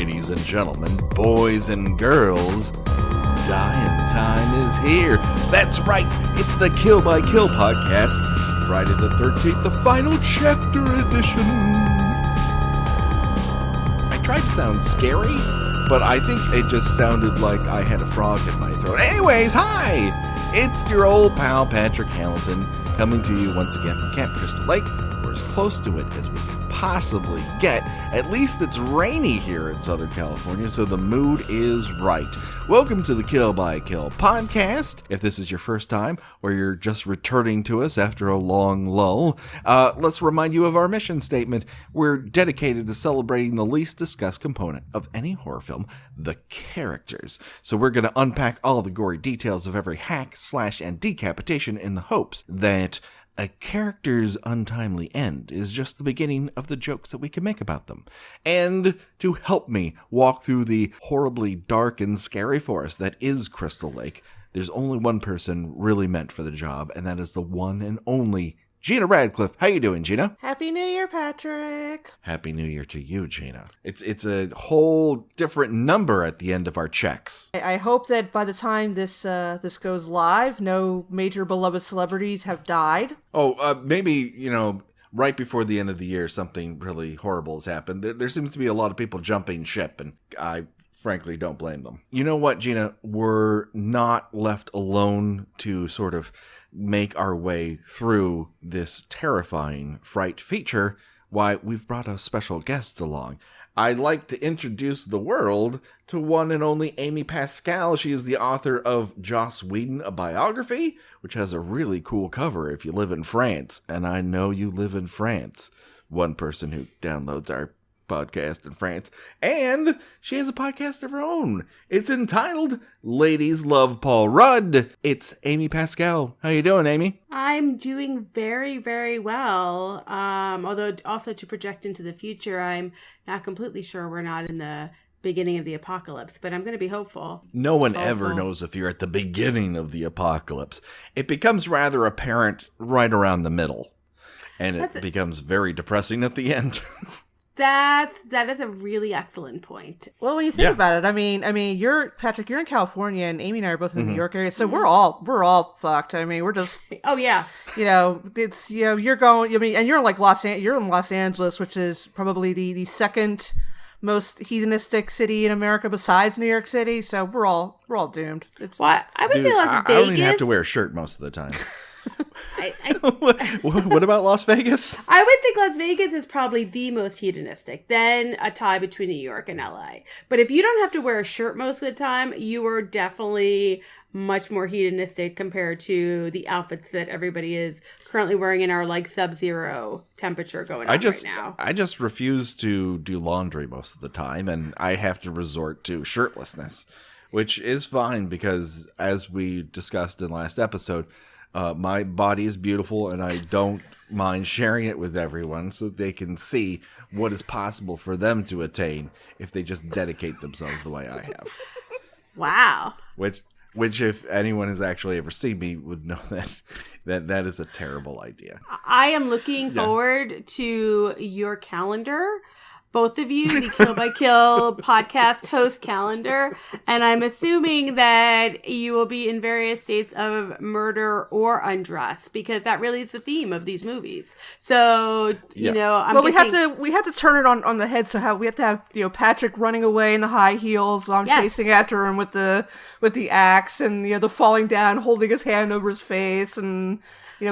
ladies and gentlemen, boys and girls, dying time is here. That's right, it's the Kill by Kill podcast, Friday the 13th, the final chapter edition. I tried to sound scary, but I think it just sounded like I had a frog in my throat. Anyways, hi! It's your old pal Patrick Hamilton coming to you once again from Camp Crystal Lake. We're as close to it as we can possibly get. At least it's rainy here in Southern California, so the mood is right. Welcome to the Kill by Kill podcast. If this is your first time or you're just returning to us after a long lull, let's remind you of our mission statement. We're dedicated to celebrating the least discussed component of any horror film, the characters. So we're going to unpack all the gory details of every hack, slash, and decapitation in the hopes that a character's untimely end is just the beginning of the jokes that we can make about them. And to help me walk through the horribly dark and scary forest that is Crystal Lake, there's only one person really meant for the job, and that is the one and only Gina Radcliffe. How you doing, Gina? Happy New Year, Patrick. Happy New Year to you, Gina. It's a whole different number at the end of our checks. I hope that by the time this goes live, no major beloved celebrities have died. Maybe, right before the end of the year, something really horrible has happened. There seems to be a lot of people jumping ship, and I frankly don't blame them. You know what, Gina? We're not left alone to sort of make our way through this terrifying fright feature. Why, we've brought a special guest along. I'd like to introduce the world to one and only Amy Pascale. She is the author of Joss Whedon, a Biography, which has a really cool cover if you live in France. And I know you live in France. One person who downloads our podcast in France. And she has a podcast of her own. It's entitled Ladies Love Paul Rudd. It's Amy Pascale. How you doing, Amy? I'm doing very, very well. Although also to project into the future, I'm not completely sure we're not in the beginning of the apocalypse, but I'm going to be hopeful. No one ever knows if you're at the beginning of the apocalypse. It becomes rather apparent right around the middle. And it becomes very depressing at the end. That is a really excellent point. Well, when you think about it, I mean, you're Patrick. You're in California, and Amy and I are both in the New York area, so we're all fucked. I mean, we're just. Oh yeah. It's you're going. I mean, and you're in like you're in Los Angeles, which is probably the second most hedonistic city in America besides New York City. So we're all doomed. It's what I would say Las Vegas. I don't even have to wear a shirt most of the time. What about Las Vegas? I would think Las Vegas is probably the most hedonistic, then a tie between New York and LA. But if you don't have to wear a shirt most of the time, you are definitely much more hedonistic compared to the outfits that everybody is currently wearing in our like sub-zero temperature going on right now. I just refuse to do laundry most of the time, and I have to resort to shirtlessness, which is fine because, as we discussed in last episode, my body is beautiful, and I don't mind sharing it with everyone so they can see what is possible for them to attain if they just dedicate themselves the way I have. Wow. Which if anyone has actually ever seen me, would know that is a terrible idea. I am looking forward to your calendar. Both of you, the Kill by Kill podcast host calendar. And I'm assuming that you will be in various states of murder or undress, because that really is the theme of these movies. So, we have to turn it on the head. So we have to have, Patrick running away in the high heels while I'm chasing after him with the axe, and, the falling down, holding his hand over his face, and we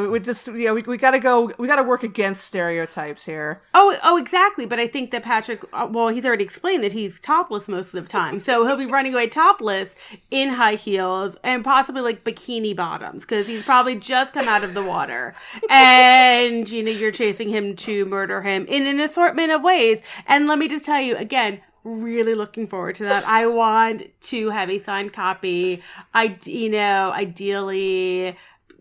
gotta work against stereotypes here. Oh, exactly. But I think that Patrick, he's already explained that he's topless most of the time. So he'll be running away topless in high heels and possibly like bikini bottoms, because he's probably just come out of the water. And, you're chasing him to murder him in an assortment of ways. And let me just tell you again, really looking forward to that. I want to have a signed copy. Ideally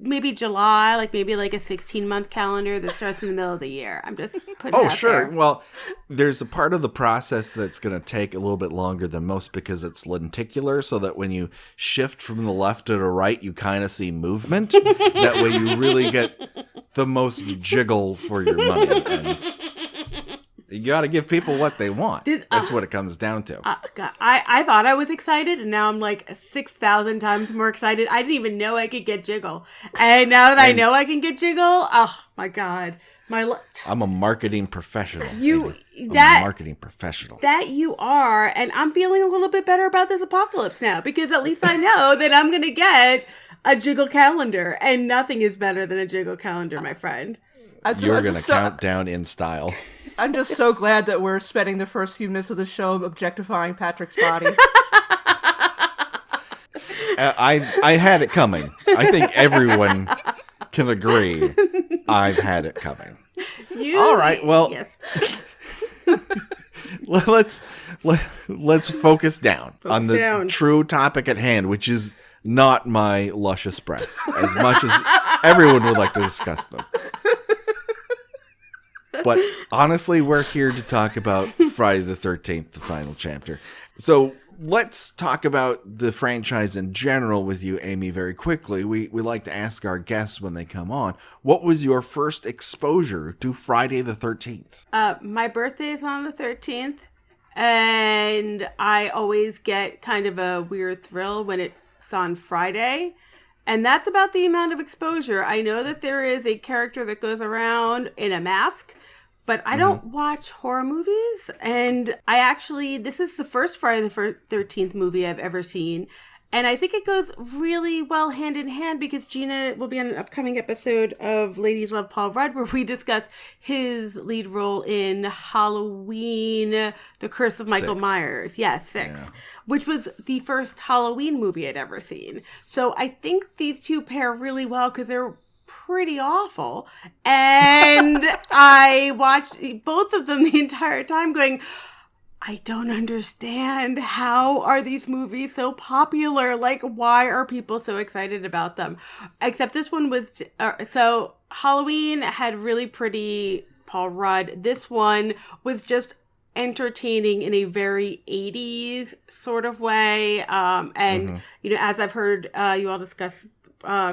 maybe July, maybe a 16-month calendar that starts in the middle of the year. I'm just putting it out sure. there. Well, there's a part of the process that's going to take a little bit longer than most because it's lenticular, so that when you shift from the left to the right, you kind of see movement. That way you really get the most jiggle for your money. And You got to give people what they want. That's what it comes down to. God, I thought I was excited, and now I'm like 6,000 times more excited. I didn't even know I could get jiggle. And now that I know I can get jiggle, oh my God. I'm a marketing professional. Marketing professional. That you are, and I'm feeling a little bit better about this apocalypse now, because at least I know that I'm going to get a jiggle calendar, and nothing is better than a jiggle calendar, my friend. You're going to count down in style. I'm just so glad that we're spending the first few minutes of the show objectifying Patrick's body. I had it coming. I think everyone can agree I've had it coming. All right, well, yes. let's focus down on the true topic at hand, which is not my luscious breasts, as much as everyone would like to discuss them. But honestly, we're here to talk about Friday the 13th, the final chapter. So let's talk about the franchise in general with you, Amy, very quickly. We like to ask our guests when they come on, what was your first exposure to Friday the 13th? My birthday is on the 13th, and I always get kind of a weird thrill when it's on Friday. And that's about the amount of exposure. I know that there is a character that goes around in a mask, but I don't watch horror movies. And this is the first Friday the 13th movie I've ever seen. And I think it goes really well hand in hand, because Gina will be on an upcoming episode of Ladies Love Paul Rudd, where we discuss his lead role in Halloween, The Curse of Michael Myers. Yes, 6. Yeah. Which was the first Halloween movie I'd ever seen. So I think these two pair really well, because they're pretty awful. And I watched both of them the entire time going, I don't understand. How are these movies so popular? Like, why are people so excited about them? Except this one was, so Halloween had really pretty Paul Rudd. This one was just entertaining in a very 80s sort of way. You know, as I've heard you all discuss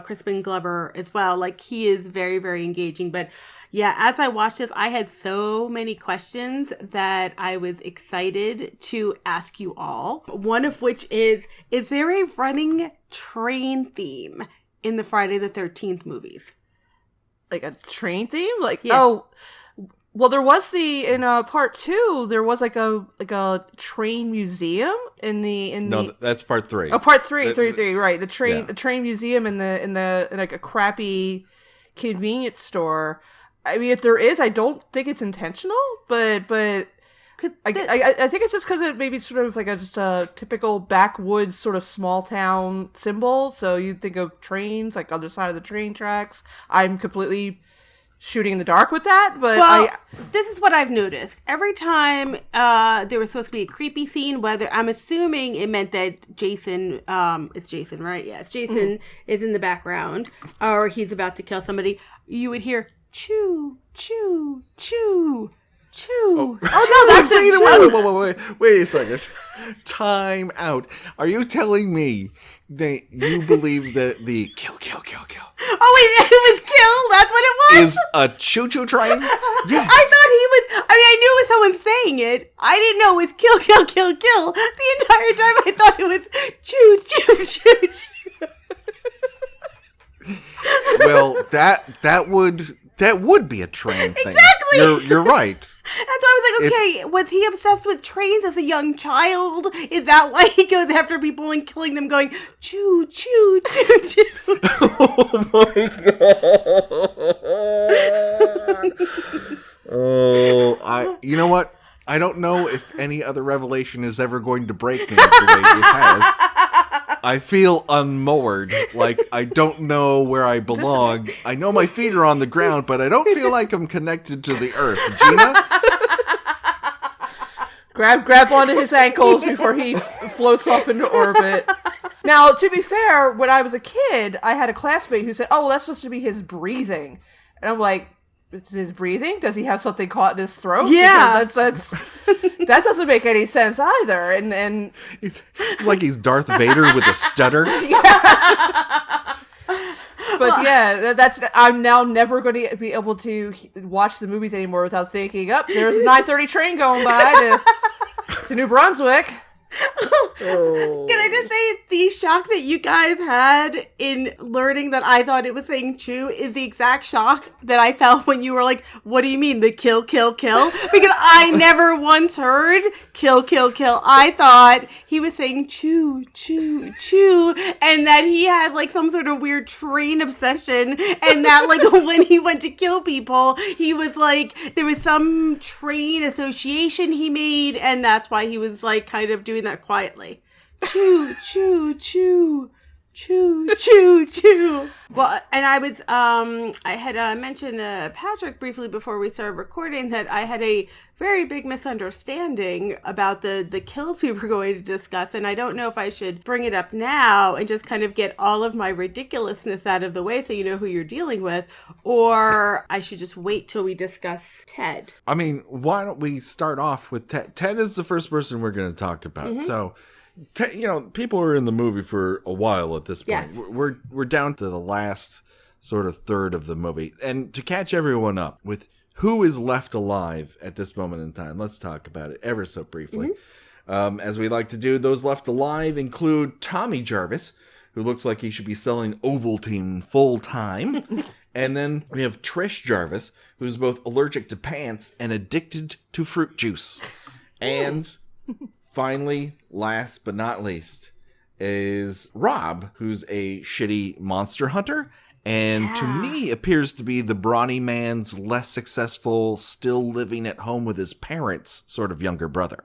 Crispin Glover as well, like, he is very, very engaging. But yeah, as I watched this, I had so many questions that I was excited to ask you all. One of which is there a running train theme in the Friday the 13th movies? Like a train theme? Like, yeah. Oh, well, there was in part 2, there was like a train museum No, that's part 3. Oh, part 3, right. The train museum in like a crappy convenience store. I mean, if there is, I don't think it's intentional, but I think it's just because it maybe sort of like just a typical backwoods sort of small town symbol. So you think of trains, like other side of the train tracks. I'm completely shooting in the dark with that, but this is what I've noticed. Every time there was supposed to be a creepy scene, whether I'm assuming it meant that Jason, it's Jason, right? Yes, Jason is in the background, or he's about to kill somebody. You would hear choo, choo, choo, choo. Oh no, that's it. Wait a second. Time out. Are you telling me that you believe that the kill? Oh wait, it was kill? That's what it was? Is a choo-choo train? Yes. I thought he was, I knew it was someone saying it. I didn't know it was kill. The entire time I thought it was choo, choo, choo, choo. Well, that would be a train thing. Exactly. You're right. That's why I was like, okay, was he obsessed with trains as a young child? Is that why he goes after people and killing them, going choo, choo, choo, choo? Oh my god. You know what? I don't know if any other revelation is ever going to break me the way it has. I feel unmoored. Like, I don't know where I belong. I know my feet are on the ground, but I don't feel like I'm connected to the earth. Gina? Grab onto his ankles before he floats off into orbit. Now, to be fair, when I was a kid, I had a classmate who said, oh, well, that's supposed to be his breathing. And I'm like, it's his breathing? Does he have something caught in his throat? Yeah. Because that doesn't make any sense either. And it's like he's Darth Vader with a stutter. But yeah, that's I'm now never going to be able to watch the movies anymore without thinking, up there's a 9:30 train going by to New Brunswick. Can I just say the shock that you guys had in learning that I thought it was saying choo is the exact shock that I felt when you were like, what do you mean, the kill, kill, kill? Because I never once heard kill, kill, kill. I thought he was saying choo, choo, choo, and that he had like some sort of weird train obsession, and that like when he went to kill people, he was like, there was some train association he made, and that's why he was like kind of doing that quietly. Choo, choo, choo, choo, choo, choo. Well, and I was, I had mentioned Patrick briefly before we started recording that I had a very big misunderstanding about the kills we were going to discuss, and I don't know if I should bring it up now and just kind of get all of my ridiculousness out of the way so you know who you're dealing with, or I should just wait till we discuss Ted. I mean, why don't we start off with Ted? Ted is the first person we're going to talk about. So, you know, people are in the movie for a while at this point. Yes. We're down to the last sort of third of the movie. And to catch everyone up with who is left alive at this moment in time, let's talk about it ever so briefly. As we like to do, those left alive include Tommy Jarvis, who looks like he should be selling Ovaltine full time. And then we have Trish Jarvis, who's both allergic to pants and addicted to fruit juice. And finally, last but not least, is Rob, who's a shitty monster hunter, and to me appears to be the brawny man's less successful, still living at home with his parents sort of younger brother.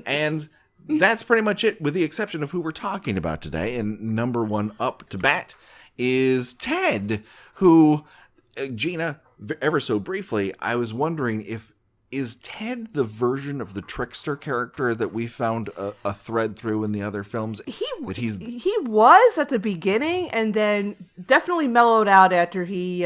And that's pretty much it, with the exception of who we're talking about today. And number one up to bat is Ted, who, Gina, ever so briefly, I was wondering if is Ted the version of the trickster character that we found a thread through in the other films? He was at the beginning, and then definitely mellowed out after he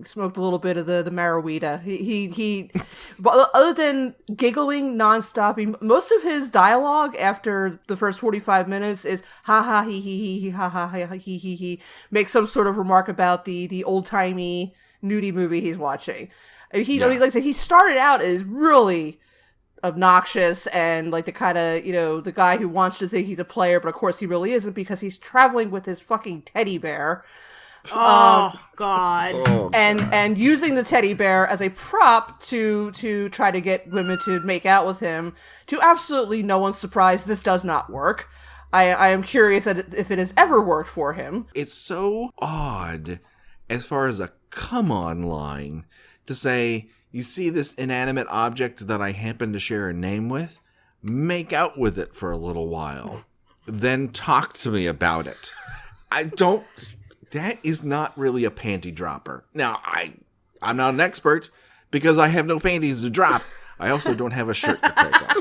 smoked a little bit of the marijuana. He but other than giggling nonstop, most of his dialogue after the first 45 minutes is ha ha he ha ha he makes some sort of remark about the old timey nudie movie he's watching. Like I said, he started out as really obnoxious and like the kind of, the guy who wants to think he's a player, but of course he really isn't because he's traveling with his fucking teddy bear. Oh, God. And using the teddy bear as a prop to try to get women to make out with him, to absolutely no one's surprise, this does not work. I am curious if it has ever worked for him. It's so odd as far as a come on line to say, you see this inanimate object that I happen to share a name with? Make out with it for a little while. Then talk to me about it. That is not really a panty dropper. Now, I'm not an expert because I have no panties to drop. I also don't have a shirt to take off.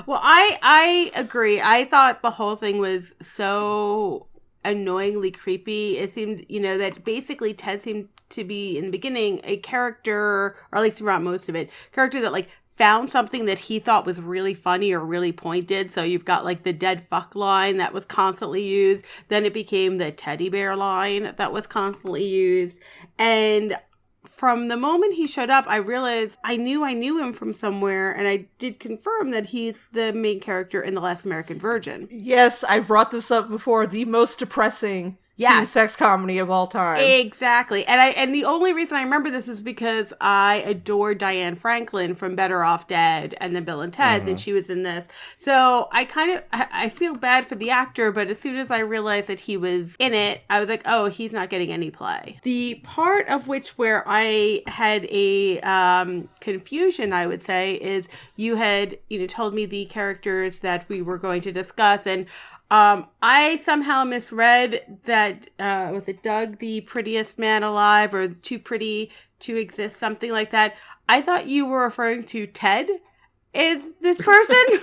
Well, I agree. I thought the whole thing was so annoyingly creepy. It seemed, that basically Ted seemed to be in the beginning a character, or at least throughout most of it, character that like found something that he thought was really funny or really pointed. So you've got like the dead fuck line that was constantly used. Then it became the teddy bear line that was constantly used. And from the moment he showed up, I realized I knew him from somewhere, and I did confirm that he's the main character in The Last American Virgin. Yes, I brought this up before. The most depressing teen sex comedy of all time. Exactly. And the only reason I remember this is because I adored Diane Franklin from Better Off Dead and then Bill and Ted, and she was in this. So I feel bad for the actor, but as soon as I realized that he was in it, I was like, oh, he's not getting any play. The part of which where I had a confusion, I would say, is you had told me the characters that we were going to discuss, and I somehow misread that, was it Doug, the prettiest man alive, or too pretty to exist, something like that. I thought you were referring to Ted is this person.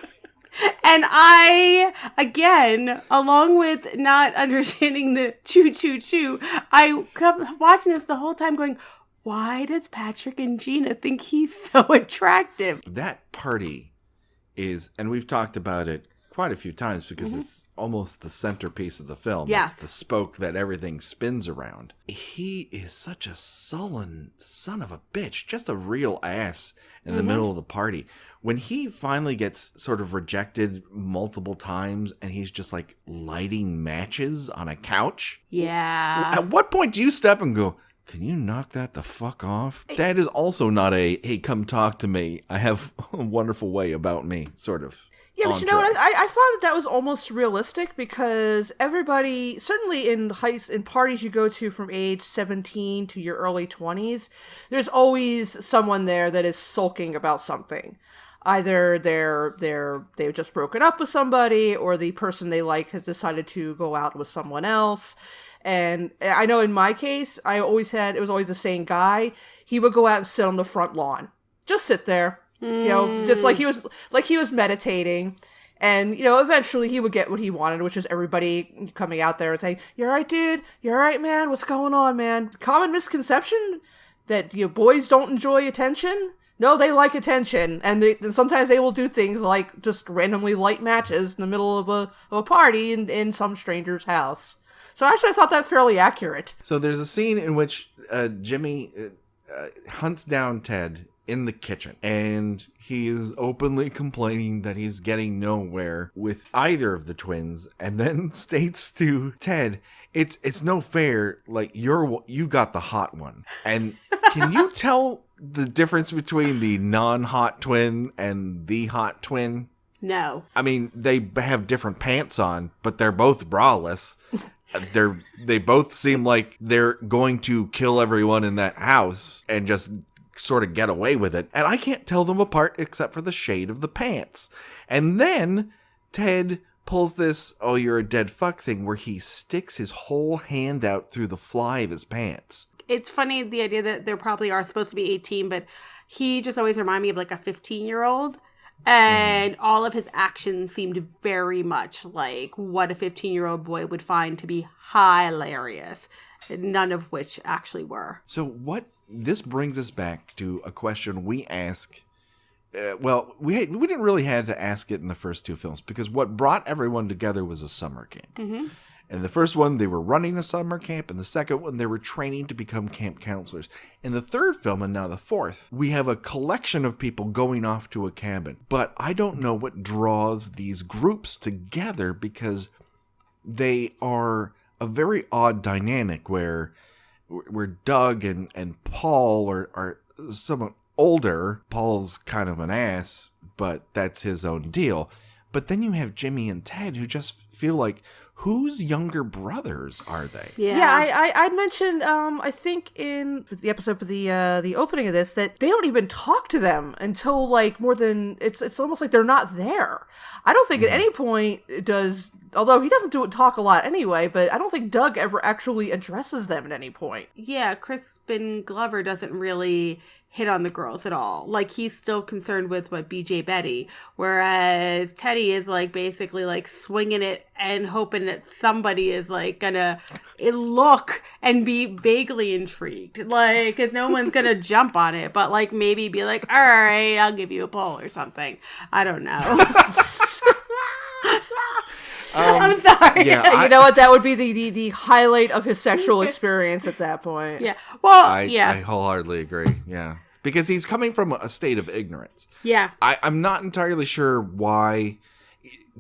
And I, again, along with not understanding the choo choo choo, I kept watching this the whole time going, why does Patrick and Gina think he's so attractive? That party is, and we've talked about it quite a few times because it's almost the centerpiece of the film. Yeah. It's the spoke that everything spins around. He is such a sullen son of a bitch, just a real ass in the middle of the party. When he finally gets sort of rejected multiple times and he's just like lighting matches on a couch. Yeah. At what point do you step and go, can you knock that the fuck off? That is also not a, hey, come talk to me. I have a wonderful way about me, sort of. Yeah, but you know what? I found that was almost realistic because everybody, certainly in parties you go to from age 17 to your early 20s, there's always someone there that is sulking about something. Either they've just broken up with somebody, or the person they like has decided to go out with someone else. And I know in my case, it was always the same guy. He would go out and sit on the front lawn, just sit there, you know, just like he was meditating. And, you know, eventually he would get what he wanted, which is everybody coming out there and saying, "You all right, dude? You all right, man? What's going on, man?" Common misconception that, you know, boys don't enjoy attention. No, they like attention, and sometimes they will do things like just randomly light matches in the middle of a party in some stranger's house. So actually, I thought that fairly accurate. So there's a scene in which Jimmy hunts down Ted in the kitchen, and he is openly complaining that he's getting nowhere with either of the twins, and then states to Ted, "It's no fair. Like you got the hot one, and can you tell the difference between the non-hot twin and the hot twin?" No. I mean, they have different pants on, but they're both braless. They both seem like they're going to kill everyone in that house and just sort of get away with it. And I can't tell them apart except for the shade of the pants. And then Ted pulls this, "oh, you're a dead fuck" thing where he sticks his whole hand out through the fly of his pants. It's funny, the idea that there probably are supposed to be 18, but he just always reminded me of like a 15-year-old. And all of his actions seemed very much like what a 15-year-old boy would find to be hilarious. None of which actually were. So this brings us back to a question we ask. We didn't really have to ask it in the first two films because what brought everyone together was a summer camp. Mm-hmm. In the first one, they were running a summer camp. In the second one, they were training to become camp counselors. In the third film, and now the fourth, we have a collection of people going off to a cabin. But I don't know what draws these groups together because they are a very odd dynamic where Doug and Paul are somewhat older. Paul's kind of an ass, but that's his own deal. But then you have Jimmy and Ted who just feel like, whose younger brothers are they? Yeah, I mentioned, I think in the episode for the opening of this, that they don't even talk to them until like more than, it's almost like they're not there. I don't think at any point does, although he doesn't talk a lot anyway, but I don't think Doug ever actually addresses them at any point. Yeah, Crispin Glover doesn't really hit on the girls at all. Like, he's still concerned with what BJ Betty, whereas Teddy is like basically like swinging it and hoping that somebody is like gonna look and be vaguely intrigued, like, cause no one's gonna jump on it, but like maybe be like, all right, I'll give you a pull or something. I don't know. I'm sorry. Yeah, you know what? That would be the highlight of his sexual experience at that point. Yeah. Well, I wholeheartedly agree. Yeah. Because he's coming from a state of ignorance. Yeah. I'm not entirely sure why.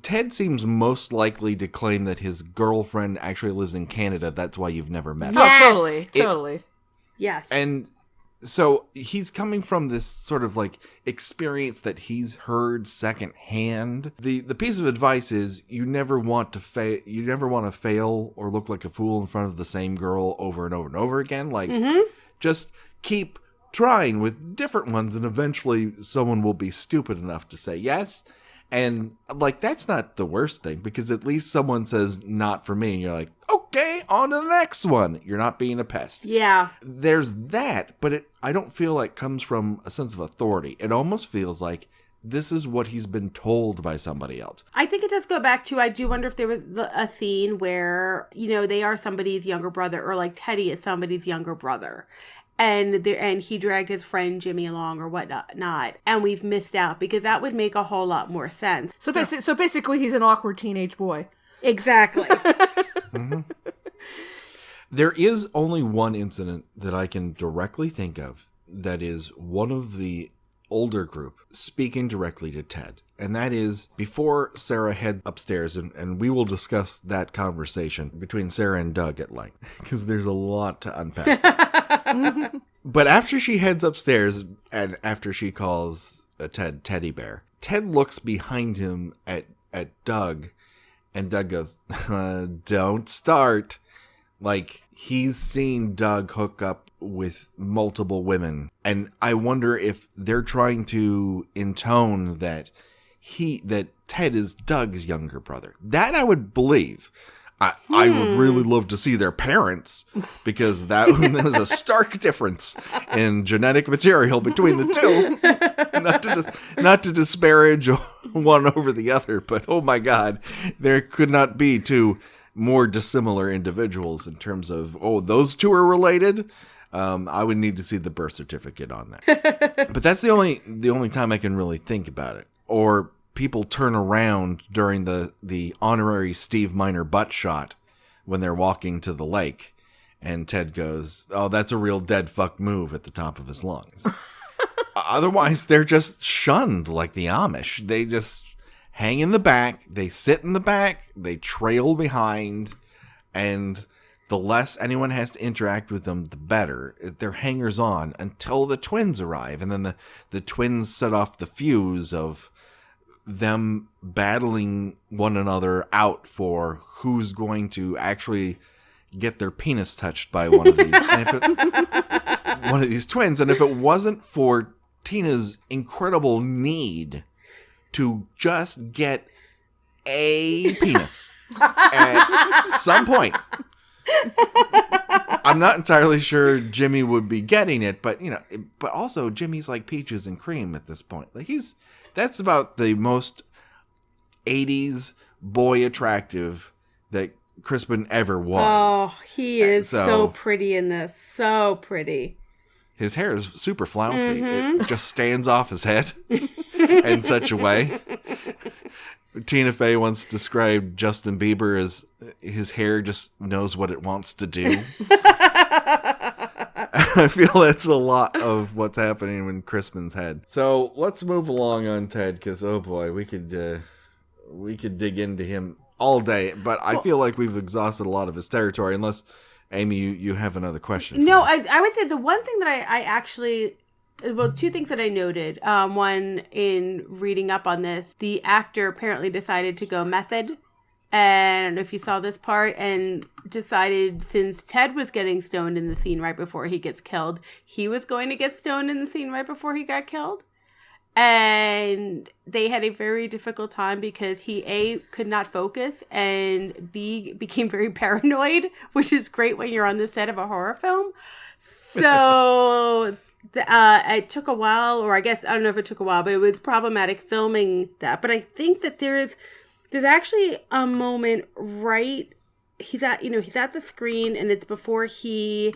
Ted seems most likely to claim that his girlfriend actually lives in Canada. That's why you've never met her. Yes. Oh, totally. Yes. And so he's coming from this sort of like experience that he's heard secondhand. The piece of advice is you never want to fail or look like a fool in front of the same girl over and over and over again. Like, just keep trying with different ones, and eventually someone will be stupid enough to say yes. And like, that's not the worst thing, because at least someone says not for me, and you're like, okay, on to the next one. You're not being a pest. Yeah. There's that, but I don't feel like comes from a sense of authority. It almost feels like this is what he's been told by somebody else. I think it does go back to, I do wonder if there was a scene where, you know, they are somebody's younger brother, or like Teddy is somebody's younger brother. and he dragged his friend Jimmy along or whatnot, and we've missed out, because that would make a whole lot more sense. So basically, he's an awkward teenage boy. Exactly. Mm-hmm. There is only one incident that I can directly think of that is one of the older group speaking directly to Ted. And that is before Sara heads upstairs, and we will discuss that conversation between Sara and Doug at length, because there's a lot to unpack. But after she heads upstairs, and after she calls Ted Teddy Bear, Ted looks behind him at Doug, and Doug goes, "Don't start." Like, he's seen Doug hook up with multiple women. And I wonder if they're trying to intone that Ted is Doug's younger brother. That I would believe. I would really love to see their parents, because that is a stark difference in genetic material between the two. Not to disparage one over the other, but oh my God, there could not be two more dissimilar individuals in terms of, those two are related. I would need to see the birth certificate on that. But that's the only time I can really think about it. Or people turn around during the honorary Steve Miner butt shot when they're walking to the lake, and Ted goes, "Oh, that's a real dead fuck move," at the top of his lungs. Otherwise, they're just shunned like the Amish. They just hang in the back, they sit in the back, they trail behind, and the less anyone has to interact with them, the better. They're hangers-on until the twins arrive, and then the twins set off the fuse of them battling one another out for who's going to actually get their penis touched by one of these one of these twins. And if it wasn't for Tina's incredible need to just get a penis at some point, I'm not entirely sure Jimmy would be getting it, but but also Jimmy's like peaches and cream at this point. Like, that's about the most 80s boy attractive that Crispin ever was. Oh, he is so pretty in this. So pretty. His hair is super flouncy. Mm-hmm. It just stands off his head in such a way. Tina Fey once described Justin Bieber as his hair just knows what it wants to do. I feel that's a lot of what's happening in Crispin's head. So let's move along on Ted, because oh boy, we could dig into him all day. But I feel like we've exhausted a lot of his territory. Unless Amy, you have another question. No, I would say the one thing that I actually. Well, two things that I noted. One, in reading up on this, the actor apparently decided to go method. And I don't know if you saw this part, and decided, since Ted was getting stoned in the scene right before he gets killed, he was going to get stoned in the scene right before he got killed. And they had a very difficult time because he, A, could not focus, and B, became very paranoid, which is great when you're on the set of a horror film. So it took a while, or I guess, I don't know if it took a while, but it was problematic filming that. But I think that there's actually a moment he's at the screen, and it's before he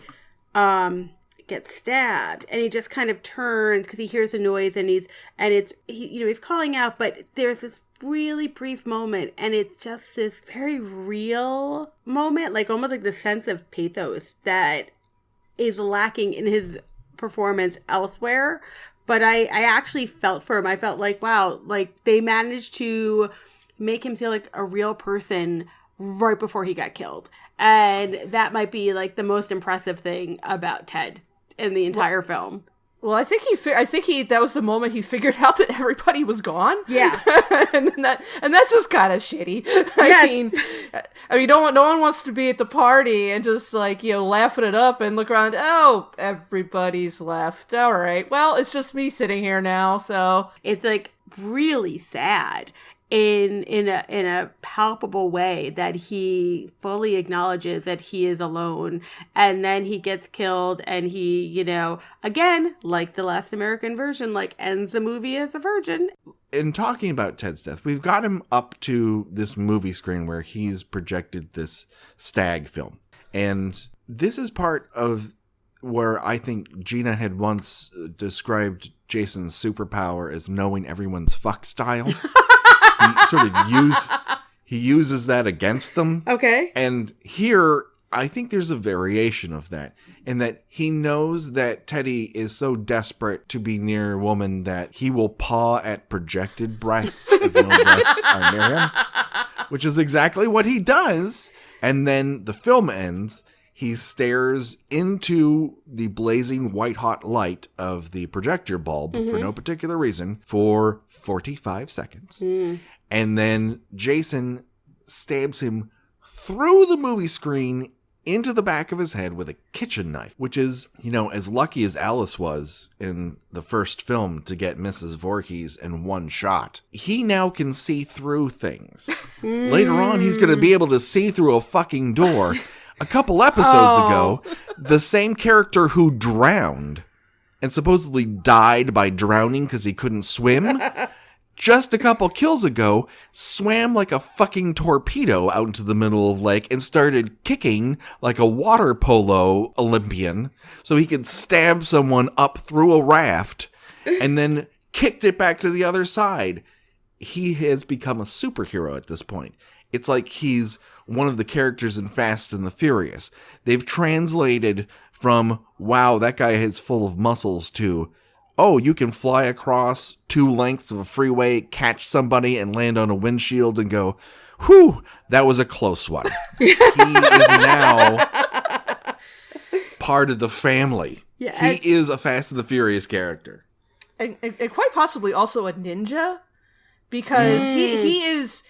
gets stabbed, and he just kind of turns because he hears a noise, and he's calling out, but there's this really brief moment, and it's just this very real moment, like almost like the sense of pathos that is lacking in his performance elsewhere. But I actually felt for him. I felt like, wow, like they managed to make him feel like a real person right before he got killed. And that might be like the most impressive thing about Ted in the entire film. Well, I think that was the moment he figured out that everybody was gone. Yeah. and that's just kind of shitty. I mean, no one wants to be at the party and just like, laughing it up and look around. Oh, everybody's left. All right. Well, it's just me sitting here now. So it's like really sad in a palpable way that he fully acknowledges that he is alone, and then he gets killed, and he, again, like the last American version, like ends the movie as a virgin. In talking about Ted's death, we've got him up to this movie screen where he's projected this stag film. And this is part of where I think Gina had once described Jason's superpower as knowing everyone's fuck style. He uses that against them. Okay. And here, I think there's a variation of that, in that he knows that Teddy is so desperate to be near a woman that he will paw at projected breasts if no breasts are near him, which is exactly what he does. And then the film ends. He stares into the blazing white-hot light of the projector bulb for no particular reason for 45 seconds. And then Jason stabs him through the movie screen into the back of his head with a kitchen knife, which is, as lucky as Alice was in the first film to get Mrs. Voorhees in one shot. He now can see through things. Later on, he's going to be able to see through a fucking door. A couple episodes ago, the same character who drowned and supposedly died by drowning because he couldn't swim, just a couple kills ago, swam like a fucking torpedo out into the middle of the lake and started kicking like a water polo Olympian so he could stab someone up through a raft and then kicked it back to the other side. He has become a superhero at this point. It's like he's one of the characters in Fast and the Furious. They've translated from, wow, that guy is full of muscles, to, oh, you can fly across 2 lengths of a freeway, catch somebody, and land on a windshield and go, whew, that was a close one. He is now part of the family. Yeah, he is a Fast and the Furious character. And quite possibly also a ninja, because he is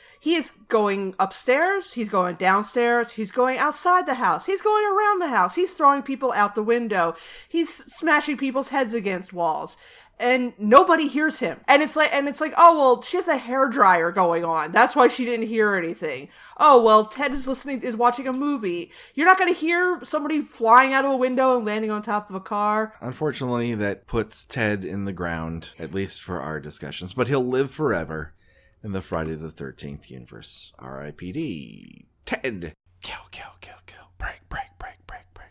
going upstairs, he's going downstairs, he's going outside the house, he's going around the house, he's throwing people out the window, he's smashing people's heads against walls, and nobody hears him. And it's like, oh, well, she has a hairdryer going on, that's why she didn't hear anything. Oh, well, Ted is watching a movie. You're not going to hear somebody flying out of a window and landing on top of a car. Unfortunately, that puts Ted in the ground, at least for our discussions, but he'll live forever in the Friday the 13th universe. R.I.P.D. Ted. Kill, kill, kill, kill. Break, break, break, break, break.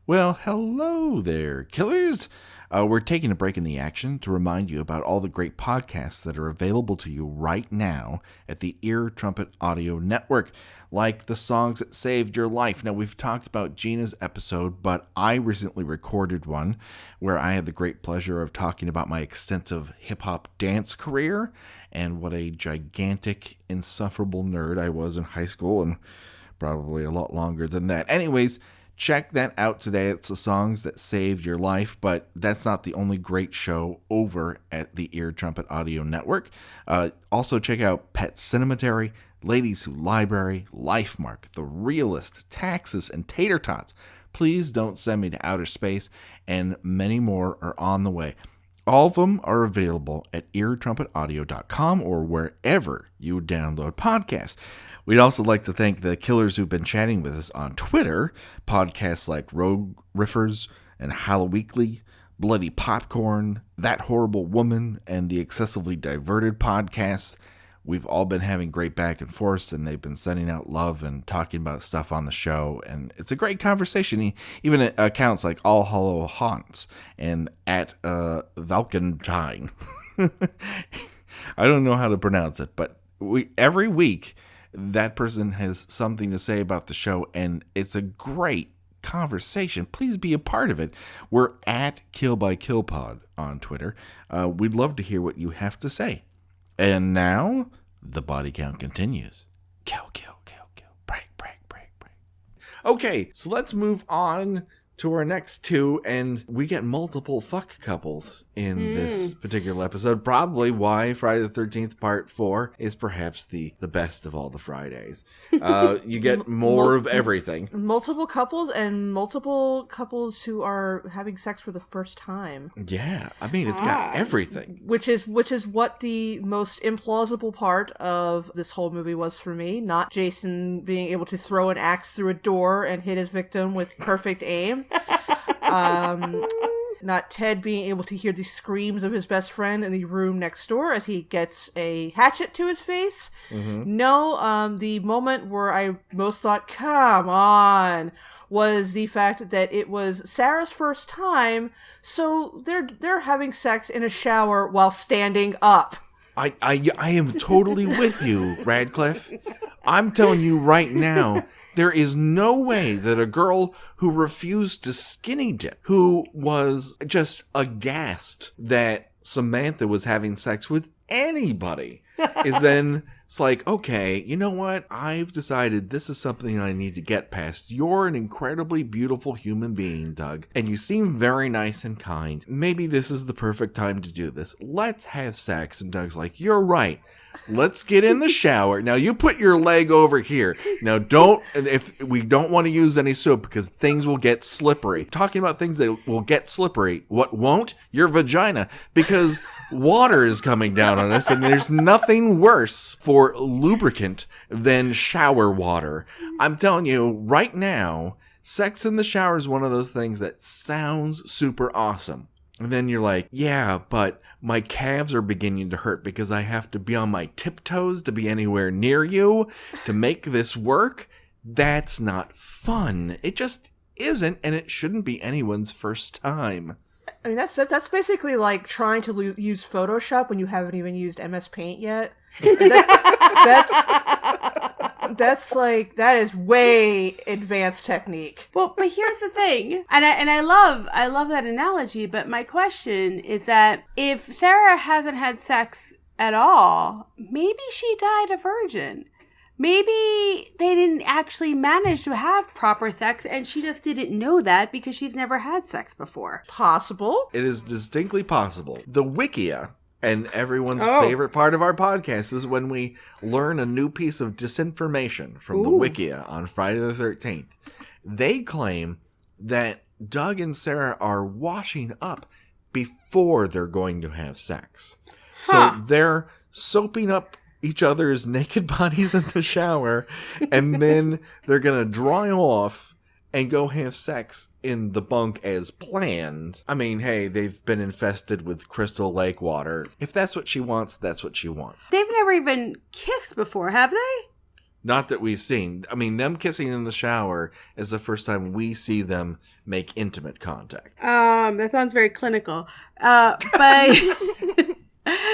Well, hello there, killers. We're taking a break in the action to remind you about all the great podcasts that are available to you right now at the Ear Trumpet Audio Network, like The Songs That Saved Your Life. Now, we've talked about Gina's episode, but I recently recorded one where I had the great pleasure of talking about my extensive hip-hop dance career and what a gigantic, insufferable nerd I was in high school, and probably a lot longer than that. Anyways, check that out today. It's The Songs That Saved Your Life, but that's not the only great show over at the Ear Trumpet Audio Network. Also check out Pet Cinematary, Ladies Who Library, Lifemark, The Realist, Taxes, and Tater Tots. Please Don't Send Me to Outer Space, and many more are on the way. All of them are available at eartrumpetaudio.com or wherever you download podcasts. We'd also like to thank the killers who've been chatting with us on Twitter. Podcasts like Rogue Riffers and Halloweekly, Bloody Popcorn, That Horrible Woman, and the Excessively Diverted podcast. We've all been having great back and forth, and they've been sending out love and talking about stuff on the show, and it's a great conversation. Even at accounts like All Hollow Haunts and at Valkentine. I don't know how to pronounce it, but every week that person has something to say about the show, and it's a great conversation. Please be a part of it. We're at Kill by Kill Pod on Twitter. We'd love to hear what you have to say. And now, the body count continues. Kill, kill, kill, kill. Break, break, break, break. Okay, so let's move on to our next two, and we get multiple fuck couples in this particular episode. Probably why Friday the 13th Part 4 is perhaps the best of all the Fridays. You get more of everything. Multiple couples, and multiple couples who are having sex for the first time. Yeah, I mean, it's got everything. Which is what the most implausible part of this whole movie was for me. Not Jason being able to throw an axe through a door and hit his victim with perfect aim. not Ted being able to hear the screams of his best friend in the room next door as he gets a hatchet to his face. No, the moment where I most thought, come on, was the fact that it was Sarah's first time, so they're having sex in a shower while standing up. I am totally with you, Radcliffe. I'm telling you right now, there is no way that a girl who refused to skinny dip, who was just aghast that Samantha was having sex with anybody, is then... It's like, okay, you know what? I've decided this is something I need to get past. You're an incredibly beautiful human being, Doug, and you seem very nice and kind. Maybe this is the perfect time to do this. Let's have sex. And Doug's like, you're right. Let's get in the shower. Now, you put your leg over here. Now, if we don't want to use any soap because things will get slippery. Talking about things that will get slippery. What won't? Your vagina. Because water is coming down on us, and there's nothing worse for lubricant than shower water. I'm telling you, right now, sex in the shower is one of those things that sounds super awesome. And then you're like, yeah, but my calves are beginning to hurt because I have to be on my tiptoes to be anywhere near you to make this work. That's not fun. It just isn't, and it shouldn't be anyone's first time. I mean, that's basically like trying to use Photoshop when you haven't even used MS Paint yet. That is way advanced technique. Well, but here's the thing, and I love that analogy. But my question is that if Sara hasn't had sex at all, maybe she died a virgin. Maybe they didn't actually manage to have proper sex, and she just didn't know that because she's never had sex before. Possible. It is distinctly possible. The Wikia, and everyone's favorite part of our podcast, is when we learn a new piece of disinformation from the Wikia on Friday the 13th. They claim that Doug and Sara are washing up before they're going to have sex. So they're soaping up each other's naked bodies in the shower, and then they're going to dry off and go have sex in the bunk as planned. I mean, hey, they've been infested with Crystal Lake water. If that's what she wants, that's what she wants. They've never even kissed before, have they? Not that we've seen. I mean, them kissing in the shower is the first time we see them make intimate contact. That sounds very clinical. But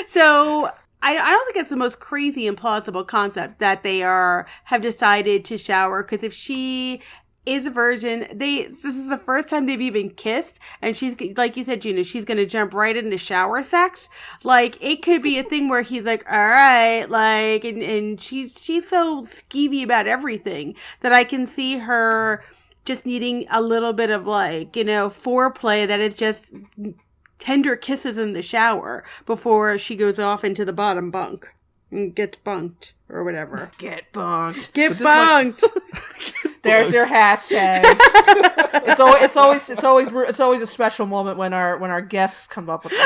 so I don't think it's the most crazy and plausible concept that they have decided to shower, because if she is a virgin, this is the first time they've even kissed, and she's, like you said, Gina, she's gonna jump right into shower sex. Like, it could be a thing where he's like, all right, like, and she's so skeevy about everything that I can see her just needing a little bit of, like, foreplay that is just tender kisses in the shower before she goes off into the bottom bunk and gets bunked or whatever. Get bunked. Get bunked. There's your hashtag. It's always a special moment when our guests come up with the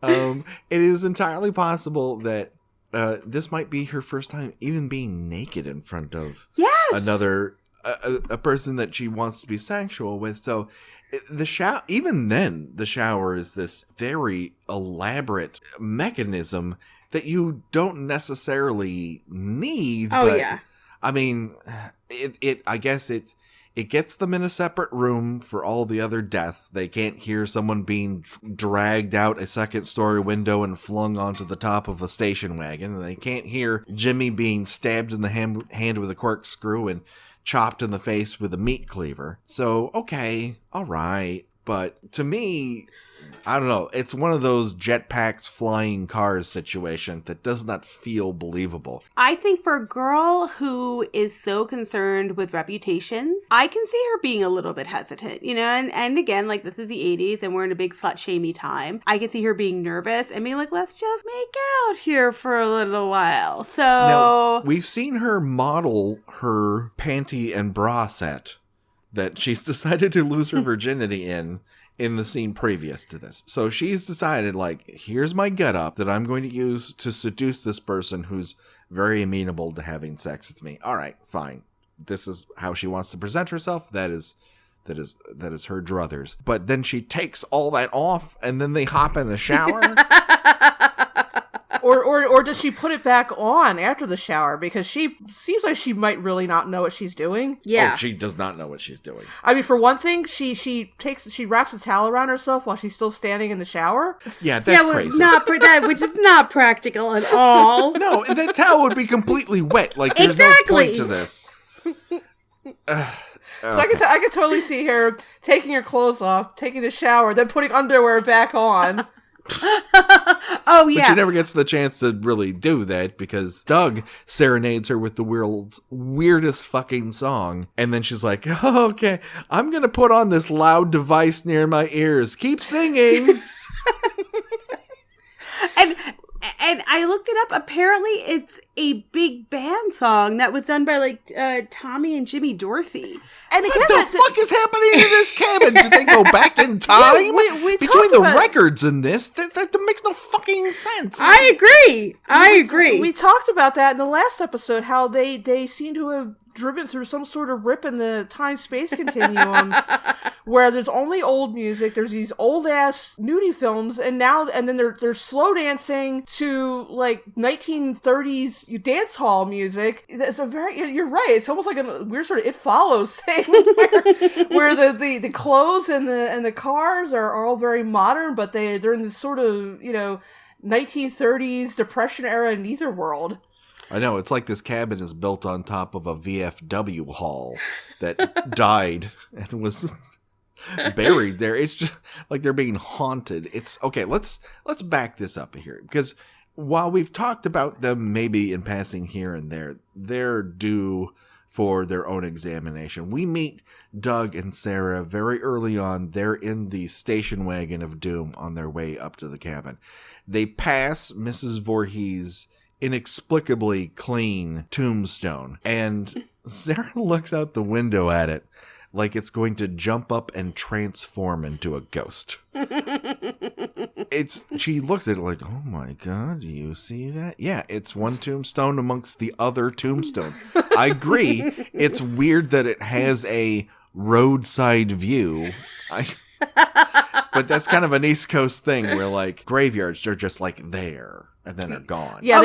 hashtag. It is entirely possible that this might be her first time even being naked in front of another a person that she wants to be sexual with. So the shower, even then, the shower is this very elaborate mechanism that you don't necessarily need. Oh, but, yeah. I mean, I guess it gets them in a separate room for all the other deaths. They can't hear someone being dragged out a second-story window and flung onto the top of a station wagon. They can't hear Jimmy being stabbed in the hand with a corkscrew and chopped in the face with a meat cleaver. So, okay, all right. But to me, I don't know. It's one of those jetpacks flying cars situation that does not feel believable. I think for a girl who is so concerned with reputations, I can see her being a little bit hesitant, and again, like, this is the 80s and we're in a big slut-shamey time. I can see her being nervous and being like, let's just make out here for a little while. So now, we've seen her model her panty and bra set that she's decided to lose her virginity in the scene previous to this. So she's decided, like, here's my getup that I'm going to use to seduce this person who's very amenable to having sex with me. All right, fine. this is how she wants to present herself. That is her druthers. But then she takes all that off, and then they hop in the shower. Or does she put it back on after the shower? Because she seems like she might really not know what she's doing. Yeah. Oh, she does not know what she's doing. I mean, for one thing, she wraps a towel around herself while she's still standing in the shower. Yeah, that's crazy. Which is not practical at all. No, that towel would be completely wet. Like, there's no point to this. So I could totally see her taking her clothes off, taking the shower, then putting underwear back on. Oh, yeah. But she never gets the chance to really do that because Doug serenades her with the world's weirdest fucking song. And then she's like, oh, okay, I'm going to put on this loud device near my ears. Keep singing. And I looked it up. Apparently, it's a big band song that was done by like Tommy and Jimmy Dorsey. And What the fuck is happening to this cabin? Did they go back in time? Yeah, we Between the about records and this, that makes no fucking sense. I agree. We talked about that in the last episode, how they seem to have driven through some sort of rip in the time-space continuum where there's only old music, there's these old-ass nudie films, and then they're slow dancing to, like, 1930s dance hall music. It's you're right, it's almost like a weird sort of It Follows thing where the clothes and the cars are all very modern, but they're in this sort of, 1930s Depression-era neither world. I know, it's like this cabin is built on top of a VFW hall that died and was buried there. It's just like they're being haunted. It's okay, let's back this up here, because while we've talked about them maybe in passing here and there, they're due for their own examination. We meet Doug and Sara very early on. They're in the station wagon of doom on their way up to the cabin. They pass Mrs. Voorhees' inexplicably clean tombstone, and Sara looks out the window at it like it's going to jump up and transform into a ghost. She looks at it like, oh my god, do you see that? Yeah, it's one tombstone amongst the other tombstones. I agree, it's weird that it has a roadside view. But that's kind of an East Coast thing where, like, graveyards are just like there and then are gone. Yeah,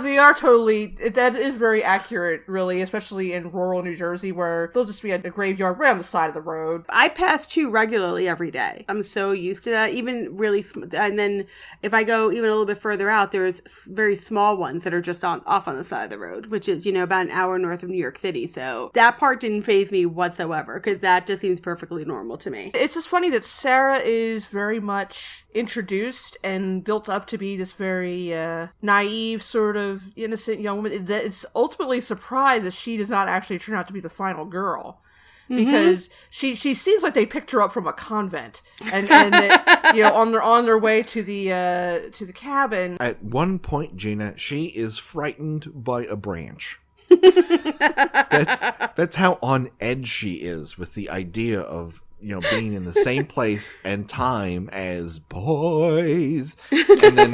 they are totally. That is very accurate, really, especially in rural New Jersey, where there'll just be a graveyard right on the side of the road. I pass two regularly every day. I'm so used to that. Even really, and then if I go even a little bit further out, there's very small ones that are just off on the side of the road, which is about an hour north of New York City. So that part didn't faze me whatsoever because that just seems perfectly normal to me. It's just funny that Sara is very much introduced and built up to be this very naive, sort of innocent young woman, that it's ultimately surprised that she does not actually turn out to be the final girl. Because she seems like they picked her up from a convent, and that, on their way to the cabin. At one point, Gina, she is frightened by a branch. That's how on edge she is with the idea of being in the same place and time as boys. And then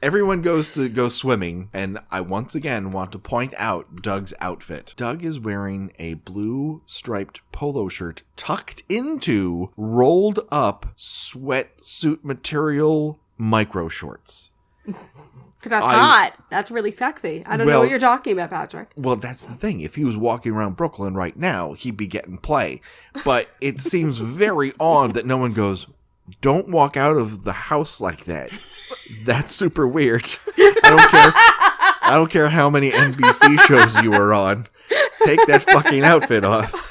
everyone goes to go swimming, and I once again want to point out Doug's outfit. Doug is wearing a blue striped polo shirt tucked into rolled up sweatsuit material micro shorts. That's hot. That's really sexy. I don't know what you're talking about, Patrick. Well, that's the thing. If he was walking around Brooklyn right now, he'd be getting play. But it seems very odd that no one goes, don't walk out of the house like that. That's super weird. I don't care how many NBC shows you were on. Take that fucking outfit off.